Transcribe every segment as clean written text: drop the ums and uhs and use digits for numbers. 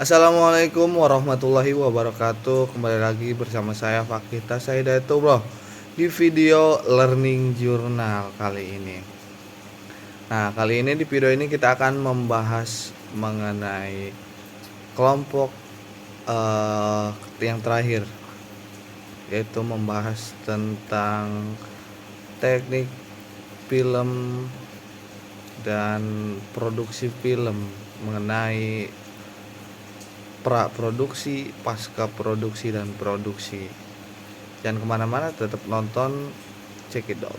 Assalamualaikum warahmatullahi wabarakatuh. Kembali lagi bersama saya Fakita Saidato bro, di video Learning Journal kali ini. Nah, kali ini di video ini kita akan membahas mengenai kelompok yang terakhir, yaitu membahas tentang teknik film dan produksi film, mengenai pra produksi, pasca produksi, dan produksi. Jangan kemana-mana, tetap nonton, check it out.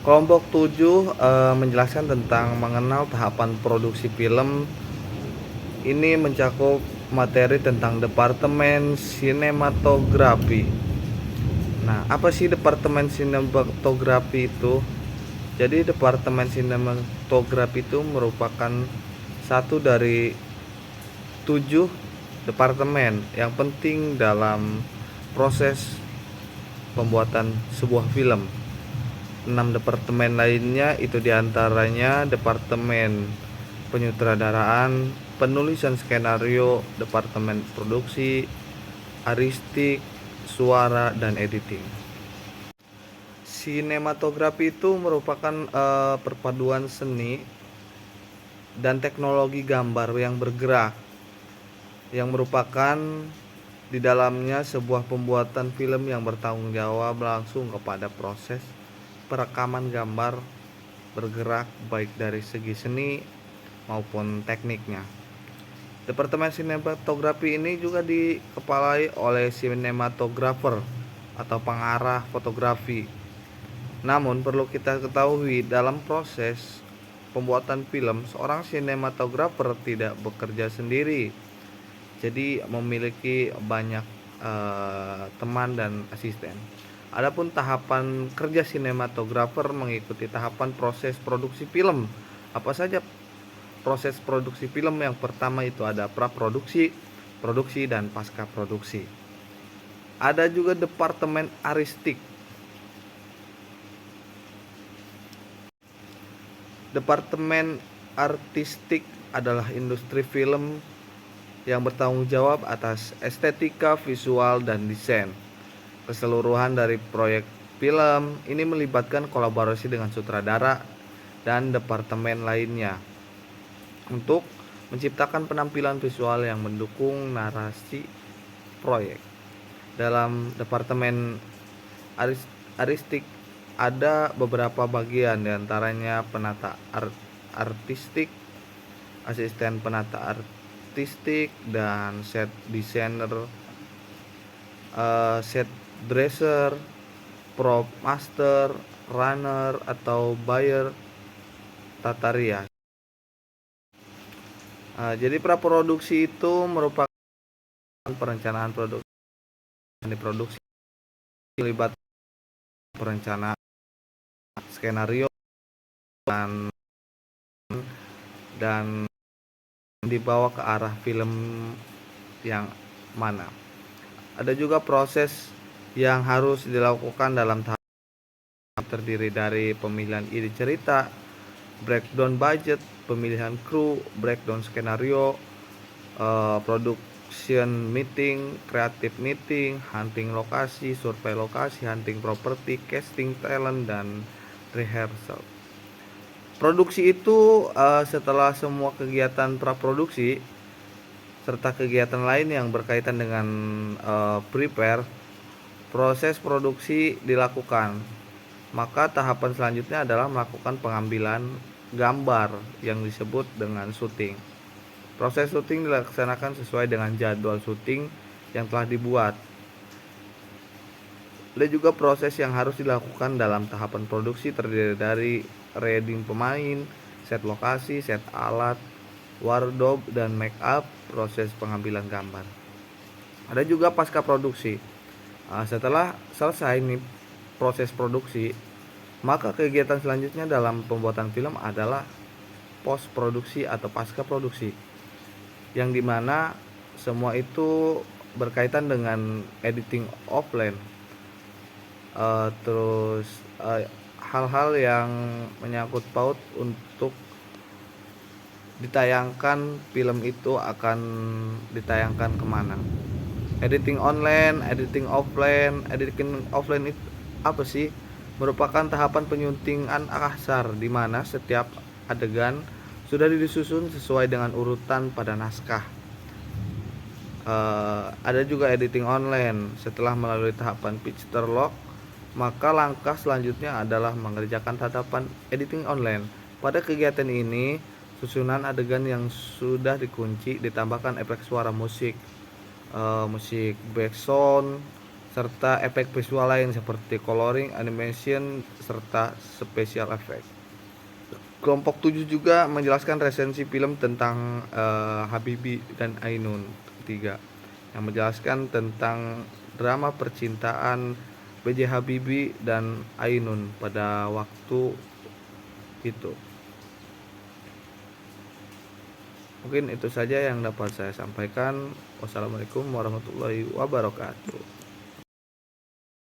Kelompok 7 menjelaskan tentang mengenal tahapan produksi film. Ini mencakup materi tentang departemen sinematografi. Nah, apa sih departemen sinematografi itu? Jadi departemen sinematografi itu merupakan satu dari 7 departemen yang penting dalam proses pembuatan sebuah film. 6 departemen lainnya itu diantaranya departemen penyutradaraan, penulisan skenario, departemen produksi, aristik, suara, dan editing. Sinematografi itu merupakan perpaduan seni dan teknologi gambar yang bergerak, yang merupakan di dalamnya sebuah pembuatan film yang bertanggung jawab langsung kepada proses perekaman gambar bergerak, baik dari segi seni maupun tekniknya. Departemen sinematografi ini juga dikepalai oleh sinematografer atau pengarah fotografi. Namun perlu kita ketahui, dalam proses pembuatan film, seorang sinematografer tidak bekerja sendiri, jadi memiliki banyak teman dan asisten. Adapun tahapan kerja sinematografer mengikuti tahapan proses produksi film. Apa saja proses produksi film? Yang pertama itu ada praproduksi, produksi, dan pasca produksi. Ada juga departemen aristik. Departemen artistik adalah industri film yang bertanggung jawab atas estetika, visual, dan desain keseluruhan dari proyek film. Ini melibatkan kolaborasi dengan sutradara dan departemen lainnya untuk menciptakan penampilan visual yang mendukung narasi proyek. Dalam departemen aristik ada beberapa bagian, diantaranya penata artistik, asisten penata artistik, dan set designer, set dresser, prop master, runner atau buyer, tata rias. Jadi praproduksi itu merupakan perencanaan produksi melibatkan perencanaan skenario dan dibawa ke arah film yang mana. Ada juga proses yang harus dilakukan dalam tahap terdiri dari pemilihan ide cerita, breakdown budget, pemilihan kru, breakdown skenario, production meeting, creative meeting, hunting lokasi, survei lokasi, hunting properti, casting talent, dan rehearsal. Produksi itu setelah semua kegiatan praproduksi serta kegiatan lain yang berkaitan dengan prepare, proses produksi dilakukan. Maka tahapan selanjutnya adalah melakukan pengambilan gambar yang disebut dengan syuting. Proses syuting dilaksanakan sesuai dengan jadwal syuting yang telah dibuat. Ada juga proses yang harus dilakukan dalam tahapan produksi, terdiri dari reading pemain, set lokasi, set alat, wardrobe, dan make up, proses pengambilan gambar. Ada juga pasca produksi. Setelah selesai nih proses produksi, maka kegiatan selanjutnya dalam pembuatan film adalah post produksi atau pasca produksi, yang dimana semua itu berkaitan dengan editing offline, terus hal-hal yang menyangkut paut untuk ditayangkan film itu akan ditayangkan kemana. Editing online, editing offline itu apa sih? Merupakan tahapan penyuntingan kasar di mana setiap adegan sudah disusun sesuai dengan urutan pada naskah. Ada juga editing online. Setelah melalui tahapan picture lock, maka langkah selanjutnya adalah mengerjakan tahapan editing online. Pada kegiatan ini, susunan adegan yang sudah dikunci ditambahkan efek suara musik, musik background, serta efek visual lain seperti coloring, animation, serta special effect. Kelompok 7 juga menjelaskan resensi film tentang Habibie dan Ainun 3 yang menjelaskan tentang drama percintaan B.J. Habibie dan Ainun pada waktu itu. Mungkin itu saja yang dapat saya sampaikan. Wassalamualaikum warahmatullahi wabarakatuh.